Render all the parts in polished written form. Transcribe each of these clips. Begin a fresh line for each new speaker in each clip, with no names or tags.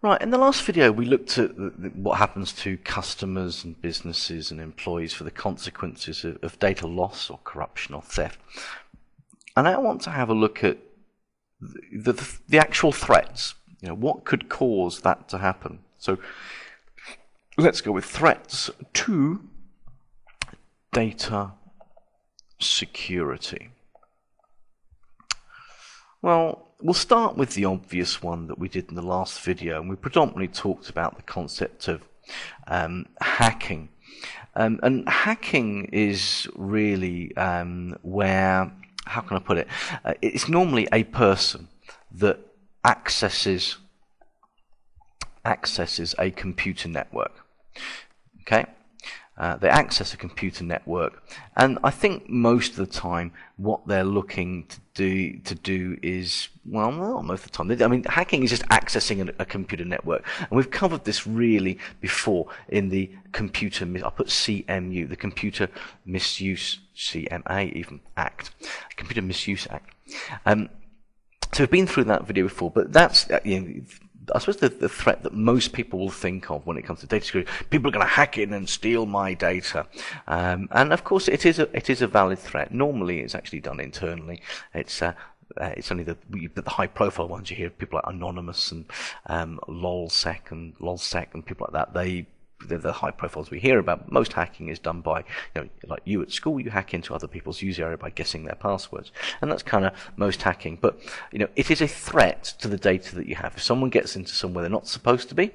Right, in the last video we looked at what happens to customers and businesses and employees for the consequences of data loss or corruption or theft. And I want to have a look at the actual threats. What could cause that to happen? So let's go with threats to data security. Well, we'll start with the obvious one that we did in the last video, and we predominantly talked about the concept of hacking. And hacking is really where, how can I put it? It's normally a person that accesses a computer network. Okay? They access a computer network, and I think most of the time what they're looking to do is, well, not most of the time. I mean, hacking is just accessing a computer network, and we've covered this really before in the computer. I put CMU, the Computer Misuse CMA even Act, Computer Misuse Act. So we've been through that video before, but that's I suppose the threat that most people will think of when it comes to data security. People are going to hack in and steal my data, and of course it is a valid threat. Normally, it's actually done internally. It's only the high-profile ones you hear. People like Anonymous and LolSec and people like that. They're the high profiles we hear about. Most hacking is done by, like you at school, you hack into other people's user area by guessing their passwords. And that's kind of most hacking. But, it is a threat to the data that you have. If someone gets into somewhere they're not supposed to be,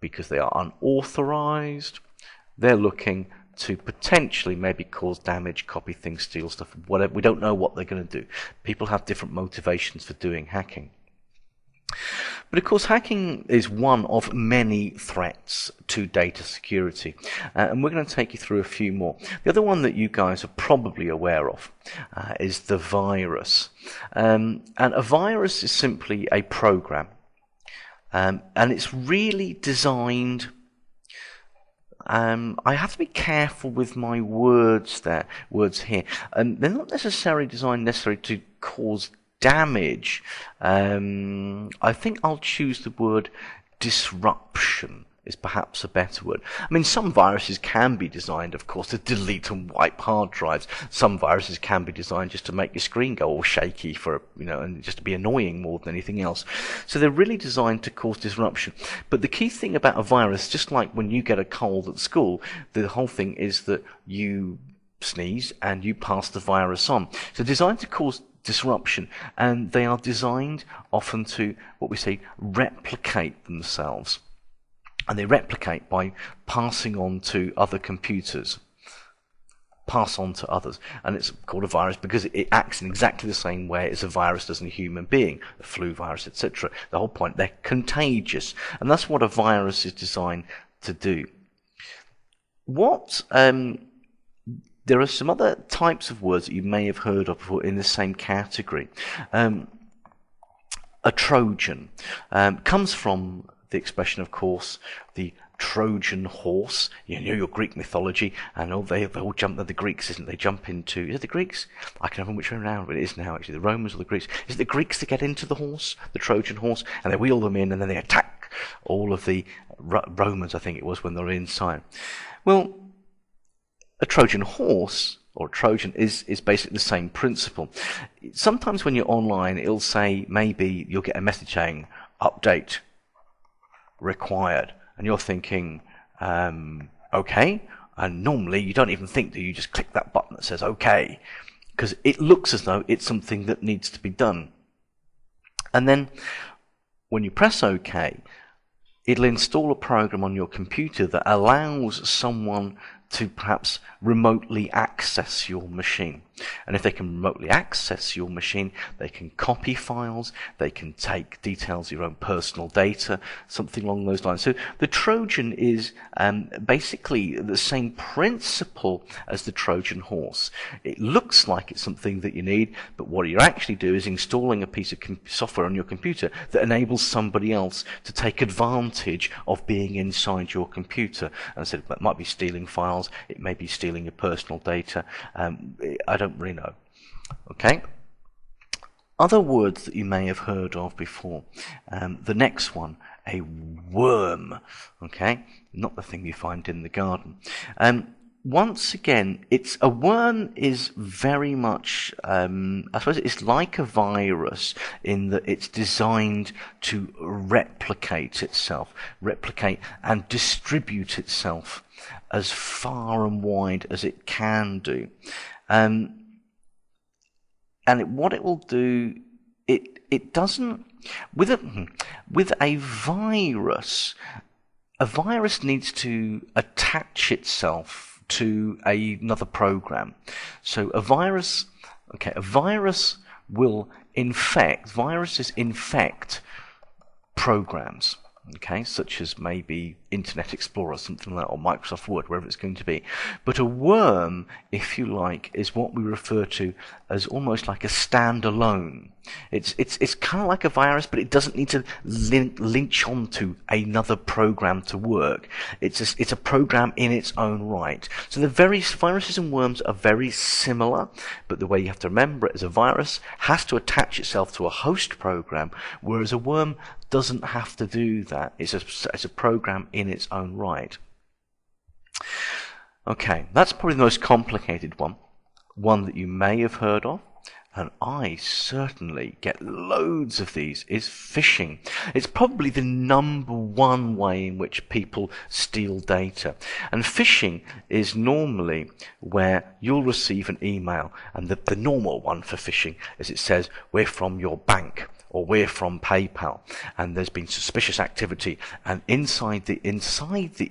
because they are unauthorized, they're looking to potentially maybe cause damage, copy things, steal stuff, whatever. We don't know what they're going to do. People have different motivations for doing hacking. But of course, hacking is one of many threats to data security, and we're going to take you through a few more. The other one that you guys are probably aware of is the virus. And a virus is simply a program, and it's really designed. I have to be careful with my words here. They're not necessarily designed to cause damage. I think I'll choose the word disruption is perhaps a better word. I mean, some viruses can be designed, of course, to delete and wipe hard drives. Some viruses can be designed just to make your screen go all shaky and just to be annoying more than anything else. So they're really designed to cause disruption. But the key thing about a virus, just like when you get a cold at school, the whole thing is that you sneeze and you pass the virus on. So designed to cause disruption, and they are designed often to, what we say, replicate themselves. And they replicate by passing on to other computers. Pass on to others. And it's called a virus because it acts in exactly the same way as a virus does in a human being, the flu virus, etc. The whole point, they're contagious. And that's what a virus is designed to do. There are some other types of words that you may have heard of before in the same category. A Trojan comes from the expression, of course, the Trojan horse. Your Greek mythology, and they all jump at the Greeks, isn't it? They jump into, is it the Greeks? I can't remember which way around it is now, actually, the Romans or the Greeks. Is it the Greeks that get into the horse, the Trojan horse, and they wheel them in, and then they attack all of the Romans, I think it was, when they were inside. Well, a Trojan horse, or a Trojan, is basically the same principle. Sometimes when you're online, it'll say, maybe you'll get a message saying, update required. And you're thinking, okay. And normally you don't even think, do you? Just click that button that says okay. Because it looks as though it's something that needs to be done. And then when you press OK, it'll install a program on your computer that allows someone to perhaps remotely access your machine. And if they can remotely access your machine, they can copy files, they can take details of your own personal data, something along those lines. So the Trojan is basically the same principle as the Trojan horse. It looks like it's something that you need, but what you actually do is installing a piece of software on your computer that enables somebody else to take advantage of being inside your computer. And so it might be stealing files, it may be stealing your personal data. I don't really know. Okay. Other words that you may have heard of before. The next one, a worm. Okay, not the thing you find in the garden. Once again, a worm is very much, I suppose it's like a virus in that it's designed to replicate and distribute itself as far and wide as it can do. What it will do, it doesn't, with a virus needs to attach itself to another program. So viruses infect programs, okay, such as maybe Internet Explorer, something like that, or Microsoft Word, wherever it's going to be. But a worm, if you like, is what we refer to as almost like a standalone. It's kind of like a virus, but it doesn't need to lynch onto another program to work. It's a program in its own right. So the viruses and worms are very similar, but the way you have to remember it is a virus has to attach itself to a host program, whereas a worm doesn't have to do that. It's a program in its own right. Okay, that's probably the most complicated one that you may have heard of, and I certainly get loads of these, is phishing. It's probably the number one way in which people steal data. And phishing is normally where you'll receive an email, and the normal one for phishing is it says, "We're from your bank," or "We're from PayPal," and there's been suspicious activity, and inside the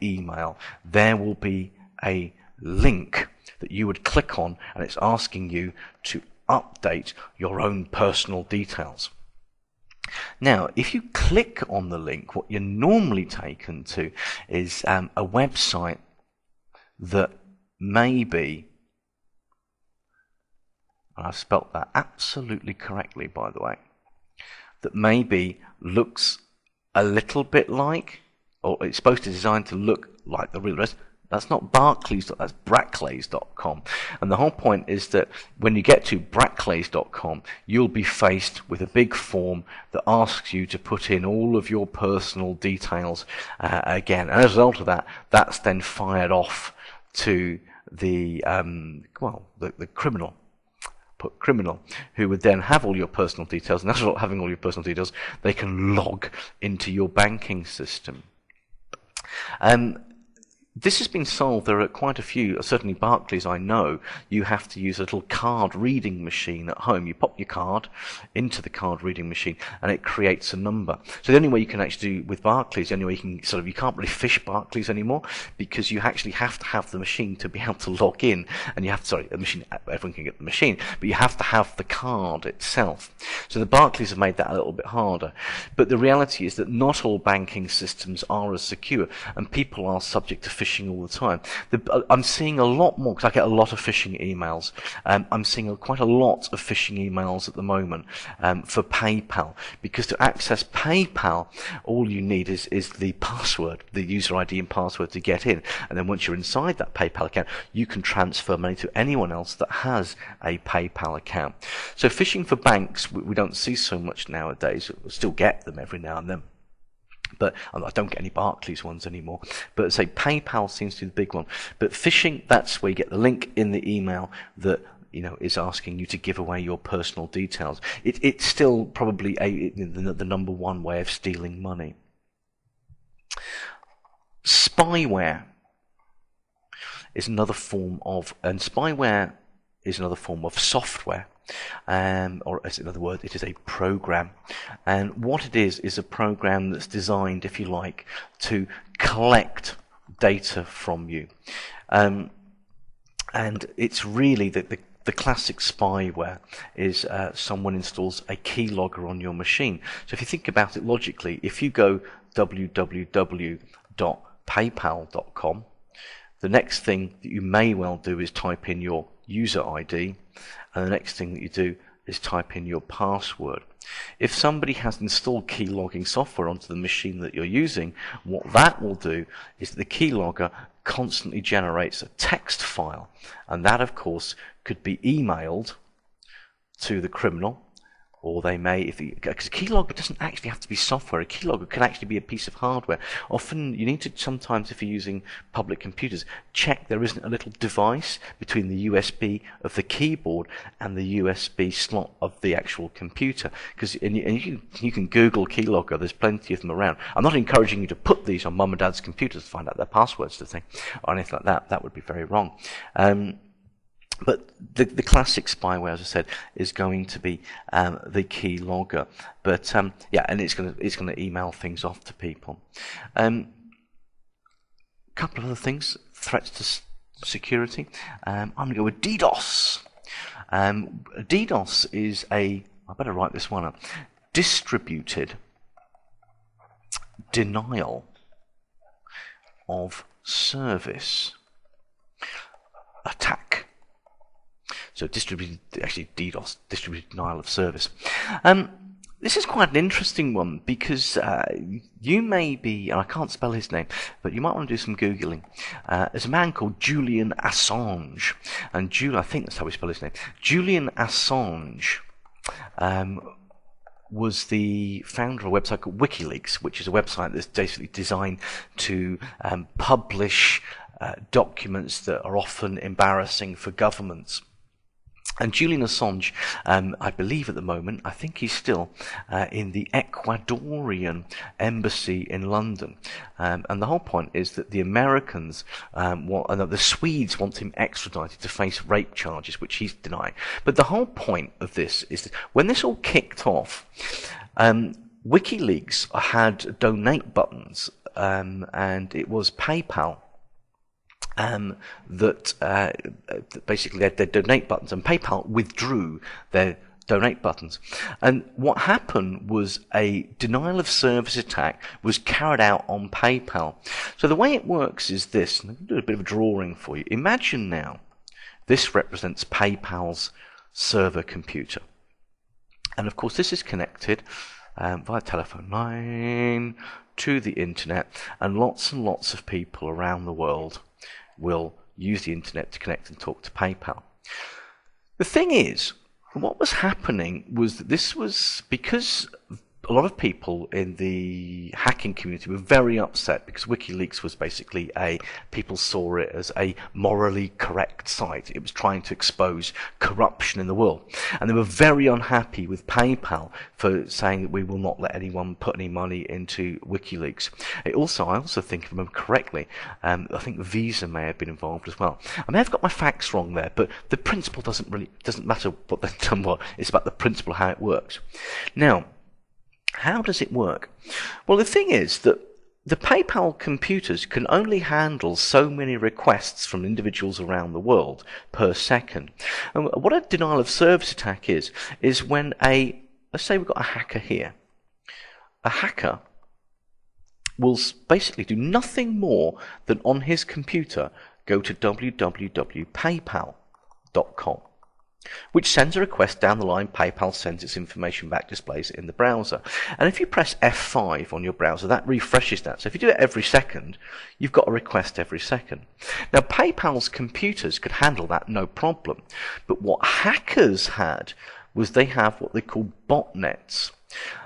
email there will be a link that you would click on, and it's asking you to update your own personal details. Now, if you click on the link, what you're normally taken to is a website that may be, and I've spelt that absolutely correctly, by the way, that maybe looks a little bit like, or it's supposed to be designed to look like the real rest. That's not Barclays, that's Bracklays.com. And the whole point is that when you get to Bracklays.com, you'll be faced with a big form that asks you to put in all of your personal details again. And as a result of that, that's then fired off to the criminal, who would then have all your personal details, and as a result of having all your personal details, they can log into your banking system. This has been solved. There are quite a few, certainly Barclays, I know, you have to use a little card reading machine at home. You pop your card into the card reading machine and it creates a number. So the only way you can actually do with Barclays, the only way you can't really phish Barclays anymore, because you actually have to have the machine to be able to log in, and you have to, the machine, everyone can get the machine, but you have to have the card itself. So the Barclays have made that a little bit harder. But the reality is that not all banking systems are as secure, and people are subject to phishing all the time. I'm seeing a lot more, because I get a lot of phishing emails. I'm seeing quite a lot of phishing emails at the moment for PayPal, because to access PayPal, all you need is the password, the user ID and password to get in. And then once you're inside that PayPal account, you can transfer money to anyone else that has a PayPal account. So phishing for banks, we don't see so much nowadays. We still get them every now and then, but I don't get any Barclays ones anymore. But say PayPal seems to be the big one. But phishing, that's where you get the link in the email that is asking you to give away your personal details. It's still probably the number one way of stealing money. Spyware is another form of, software. Or in other words, it is a program. And what it is a program that's designed, if you like, to collect data from you. And it's really the classic spyware is someone installs a keylogger on your machine. So if you think about it logically, if you go www.paypal.com, the next thing that you may well do is type in your user ID, and the next thing that you do is type in your password. If somebody has installed keylogging software onto the machine that you're using, what that will do is that the keylogger constantly generates a text file, and that of course could be emailed to the criminal, Or they may, because a keylogger doesn't actually have to be software. A keylogger can actually be a piece of hardware. Often you need to sometimes, if you're using public computers, check there isn't a little device between the USB of the keyboard and the USB slot of the actual computer. Because you can Google keylogger. There's plenty of them around. I'm not encouraging you to put these on mum and dad's computers to find out their passwords to thing or anything like that. That would be very wrong. But the classic spyware, as I said, is going to be the keylogger. But yeah, and it's going to email things off to people. A couple of other things, threats to security. I'm going to go with DDoS. DDoS is I better write this one up. Distributed denial of service attack. So DDoS, distributed denial of service. This is quite an interesting one because you may be, and I can't spell his name, but you might want to do some Googling. There's a man called Julian Assange, and I think that's how we spell his name. Julian Assange was the founder of a website called WikiLeaks, which is a website that's basically designed to publish documents that are often embarrassing for governments. And Julian Assange, I believe at the moment, I think he's still in the Ecuadorian embassy in London. And the whole point is that the Americans, the Swedes want him extradited to face rape charges, which he's denying. But the whole point of this is that when this all kicked off, WikiLeaks had donate buttons, and it was PayPal that basically they had their donate buttons, and PayPal withdrew their donate buttons. And what happened was a denial of service attack was carried out on PayPal. So the way it works is this, and I'm going to do a bit of a drawing for you. Imagine now, this represents PayPal's server computer. And of course this is connected via telephone line to the internet, and lots of people around the world will use the internet to connect and talk to PayPal. The thing is, what was happening was that this was because a lot of people in the hacking community were very upset because WikiLeaks was basically people saw it as a morally correct site. It was trying to expose corruption in the world. And they were very unhappy with PayPal for saying that we will not let anyone put any money into WikiLeaks. I also think, if I remember correctly, I think Visa may have been involved as well. I may have got my facts wrong there, but the principle doesn't matter what they've done what. It's about the principle, how it works. Now, how does it work? Well, the thing is that the PayPal computers can only handle so many requests from individuals around the world per second. And what a denial of service attack is when let's say we've got a hacker here. A hacker will basically do nothing more than on his computer go to www.paypal.com. which sends a request down the line. PayPal sends its information back, displays it in the browser. And if you press F5 on your browser, that refreshes that. So if you do it every second, you've got a request every second. Now, PayPal's computers could handle that no problem. But what hackers had was they have what they call botnets.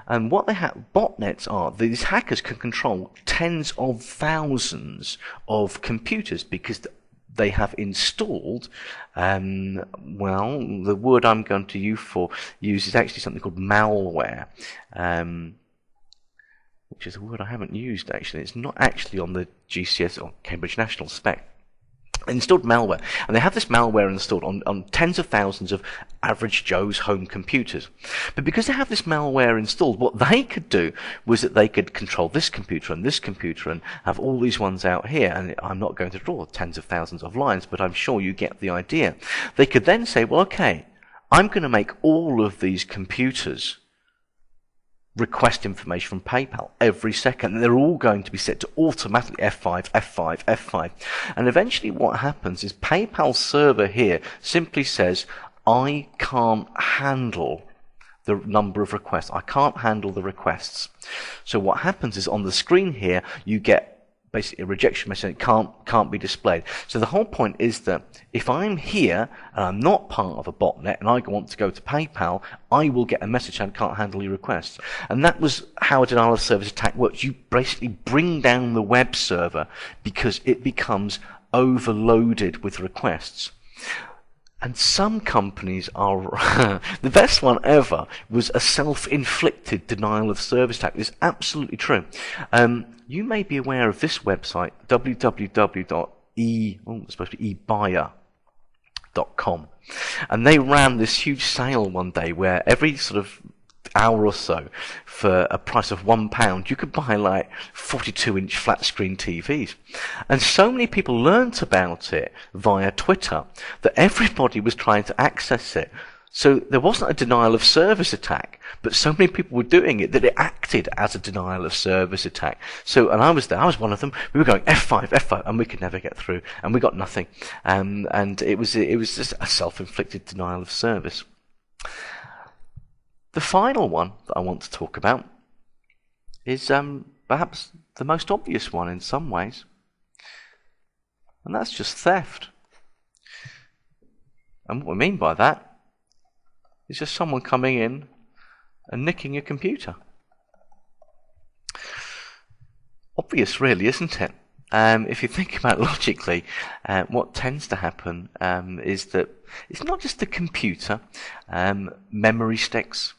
And what botnets are, these hackers can control tens of thousands of computers because they have installed, the word I'm going to use is actually something called malware, which is a word I haven't used actually. It's not actually on the GCS or Cambridge National spec. They installed malware, and they have this malware installed on tens of thousands of average Joe's home computers. But because they have this malware installed, what they could do was that they could control this computer and have all these ones out here. And I'm not going to draw tens of thousands of lines, but I'm sure you get the idea. They could then say, well, okay, I'm going to make all of these computers request information from PayPal every second, and they're all going to be set to automatically F5, F5, F5. And eventually what happens is PayPal's server here simply says, I can't handle the number of requests. I can't handle the requests. So what happens is on the screen here, you get basically a rejection message, and it can't be displayed. So the whole point is that if I'm here and I'm not part of a botnet and I want to go to PayPal, I will get a message saying can't handle your requests. And that was how a denial of service attack works. You basically bring down the web server because it becomes overloaded with requests. And some companies are the best one ever was a self-inflicted denial of service attack. It's absolutely true. You may be aware of this website, www.ebuyer.com, and they ran this huge sale one day where every sort of hour or so, for a price of £1, you could buy like 42-inch flat screen TVs. And so many people learnt about it via Twitter that everybody was trying to access it. So there wasn't a denial of service attack, but so many people were doing it that it acted as a denial of service attack. So, and I was there, I was one of them. We were going F5, F5, and we could never get through, and we got nothing. And it was just a self-inflicted denial of service. The final one that I want to talk about is perhaps the most obvious one in some ways, and that's just theft. And what we mean by that is just someone coming in and nicking your computer. Obvious, really, isn't it? If you think about it logically, what tends to happen is that it's not just the computer. Memory sticks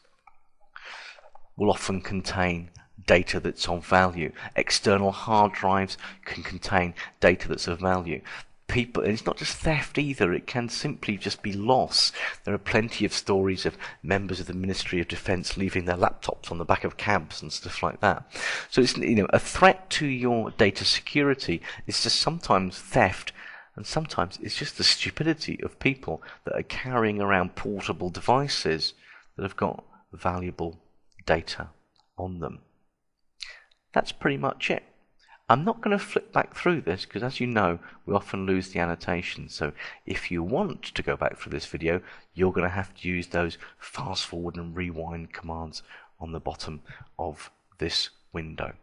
will often contain data that's of value. External hard drives can contain data that's of value. And it's not just theft either, it can simply just be loss. There are plenty of stories of members of the Ministry of Defence leaving their laptops on the back of cabs and stuff like that. So it's, a threat to your data security is just sometimes theft, and sometimes it's just the stupidity of people that are carrying around portable devices that have got valuable data on them. That's pretty much it. I'm not going to flip back through this because, as you know, we often lose the annotation. So if you want to go back through this video, you're going to have to use those fast forward and rewind commands on the bottom of this window.